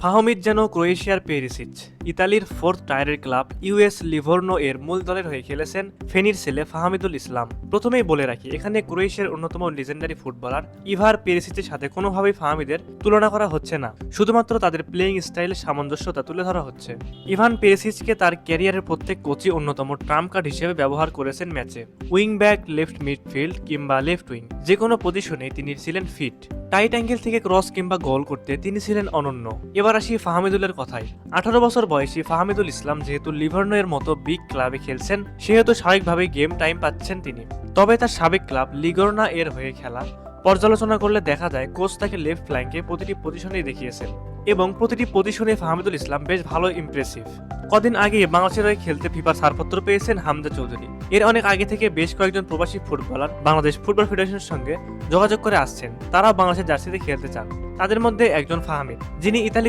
ফাহমিদ যেন ক্রোয়েশিয়ার পেরিসিচ। ইতালির ফোর্থ টায়ারের ক্লাব ইউএস লিভোর্নো এর মূল দলের হয়ে খেলেছেন ফেনীর ছেলে ফাহমিদুল ইসলাম। প্রথমেই বলে রাখি, এখানে ক্রোয়েশিয়ার অন্যতম লিজেন্ডারি ফুটবলার ইভার পেরিসিচের সাথে কোনোভাবেই ফাহমিদের তুলনা করা হচ্ছে না, শুধুমাত্র তাদের প্লেয়িং স্টাইলের সামঞ্জস্যতা তুলে ধরা হচ্ছে। ইভান পেরিসিচকে তার ক্যারিয়ারের প্রত্যেক কোচই অন্যতম ট্রাম্প কার্ড হিসেবে ব্যবহার করেছেন ম্যাচে। উইং ব্যাক, লেফট মিডফিল্ড কিংবা লেফট উইং, যে কোনো পজিশনে তিনি ছিলেন ফিট। টাইট অ্যাঙ্গেল থেকে ক্রস কিংবা গোল করতে তিনি ছিলেন অনন্য। এবার আসি ফাহমিদুলের কথায়। 18 বছর বয়সী ফাহমিদুল ইসলাম যেহেতু লিভোর্নো এর মতো বিগ ক্লাবে খেলছেন, সেহেতু স্বাভাবিকভাবেই গেম টাইম পাচ্ছেন তিনি। তবে তার সাবেক ক্লাব লিগোর্না এর হয়ে খেলা পর্যালোচনা করলে দেখা যায় কোচ তাকে লেফট ফ্ল্যাঙ্কে প্রতিটি পজিশনেই দেখিয়েছেন এবং প্রতিটি পজিশনে ফাহমিদুল ইসলাম বেশ ভালো ইমপ্রেসিভ। কদিন আগে বাংলাদেশের হয়ে খেলতে ফিফার ছাড়পত্র পেয়েছেন হামজা চৌধুরী। এর অনেক আগে থেকে বেশ কয়েকজন প্রবাসী ফুটবলার বাংলাদেশ ফুটবল ফেডারেশনের সঙ্গে যোগাযোগ করে আসছেন, তারাও বাংলাদেশের জার্সিতে খেলতে চান। তাদের মধ্যে একজন ফাহমিদ, যিনি ইতালি